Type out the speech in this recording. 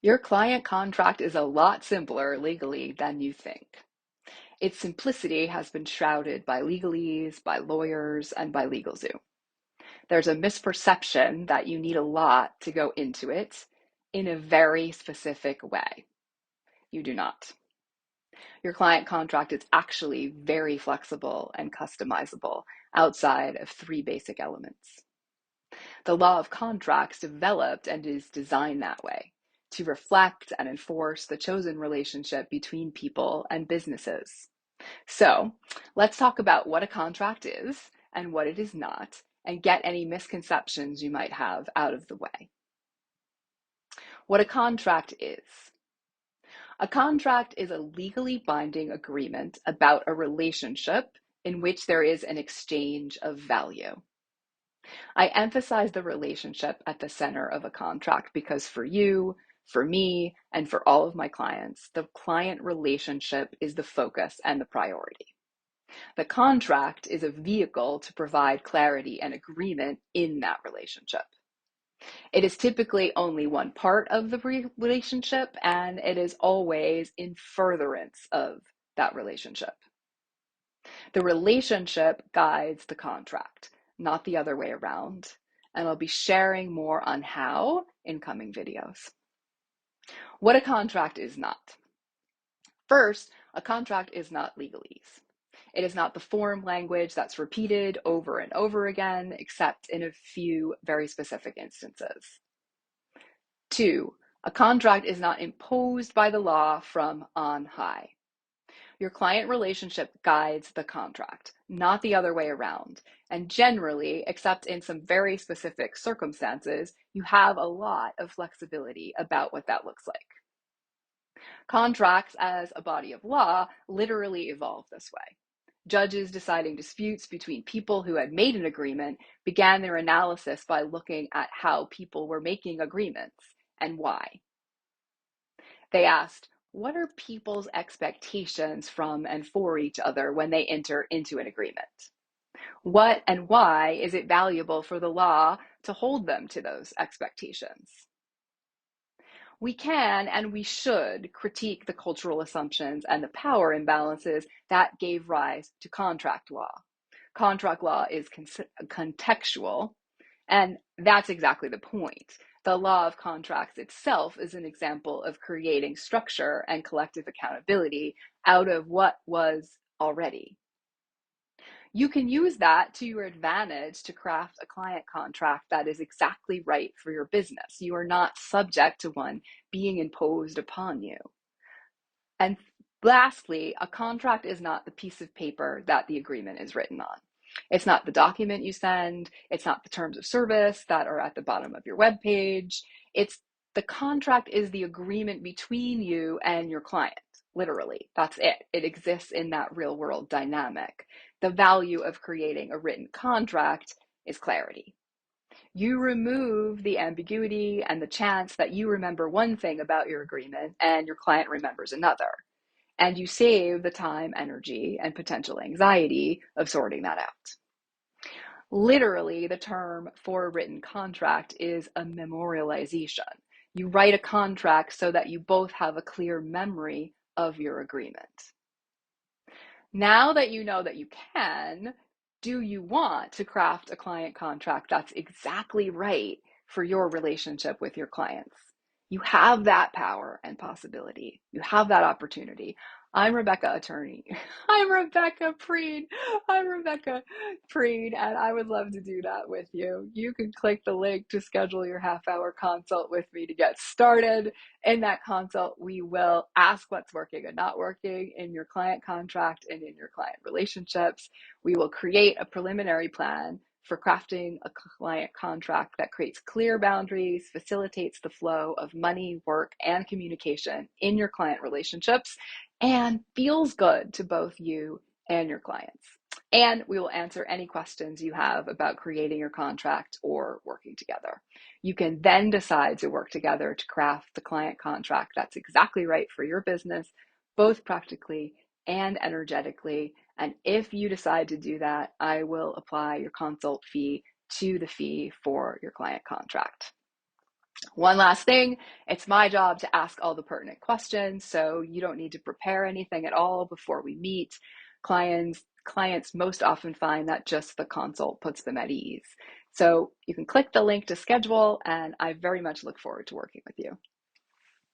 Your client contract is a lot simpler legally than you think. Its simplicity has been shrouded by legalese, by lawyers, and by LegalZoom. There's a misperception that you need a lot to go into it in a very specific way. You do not. Your client contract is actually very flexible and customizable outside of three basic elements. The law of contracts developed and is designed that way to reflect and enforce the chosen relationship between people and businesses. So let's talk about what a contract is and what it is not, and get any misconceptions you might have out of the way. What a contract is. A contract is a legally binding agreement about a relationship in which there is an exchange of value. I emphasize the relationship at the center of a contract because for you, for me, and for all of my clients, the client relationship is the focus and the priority. The contract is a vehicle to provide clarity and agreement in that relationship. It is typically only one part of the relationship, and it is always in furtherance of that relationship. The relationship guides the contract, not the other way around, and I'll be sharing more on how in coming videos. What a contract is not. First, a contract is not legalese. It is not the form language that's repeated over and over again, except in a few very specific instances. Two, a contract is not imposed by the law from on high. Your client relationship guides the contract, not the other way around. And generally, except in some very specific circumstances, you have a lot of flexibility about what that looks like. Contracts as a body of law literally evolved this way. Judges deciding disputes between people who had made an agreement began their analysis by looking at how people were making agreements and why. They asked, what are people's expectations from and for each other when they enter into an agreement? What and why is it valuable for the law to hold them to those expectations? We can and we should critique the cultural assumptions and the power imbalances that gave rise to contract law. Contract law is contextual, and that's exactly the point. The law of contracts itself is an example of creating structure and collective accountability out of what was already. You can use that to your advantage to craft a client contract that is exactly right for your business. You are not subject to one being imposed upon you. And lastly, a contract is not the piece of paper that the agreement is written on. It's not the document you send. It's not the terms of service that are at the bottom of your web page. The contract is the agreement between you and your client. Literally, that's it. It exists in that real world dynamic. The value of creating a written contract is clarity. You remove the ambiguity and the chance that you remember one thing about your agreement and your client remembers another. And you save the time, energy, and potential anxiety of sorting that out. Literally, the term for a written contract is a memorialization. You write a contract so that you both have a clear memory of your agreement. Now that you know that you can, do you want to craft a client contract that's exactly right for your relationship with your clients? You have that power and possibility. You have that opportunity. I'm Rebecca Attorney. I'm Rebecca Prien. I'm Rebecca Prien, and I would love to do that with you. You can click the link to schedule your half-hour consult with me to get started. In that consult, we will ask what's working and not working in your client contract and in your client relationships. We will create a preliminary plan for crafting a client contract that creates clear boundaries, facilitates the flow of money, work, and communication in your client relationships, and feels good to both you and your clients. And we will answer any questions you have about creating your contract or working together. You can then decide to work together to craft the client contract that's exactly right for your business, both practically and energetically. And if you decide to do that, I will apply your consult fee to the fee for your client contract. One last thing, it's my job to ask all the pertinent questions, so you don't need to prepare anything at all before we meet. Clients most often find that just the consult puts them at ease. So you can click the link to schedule, and I very much look forward to working with you.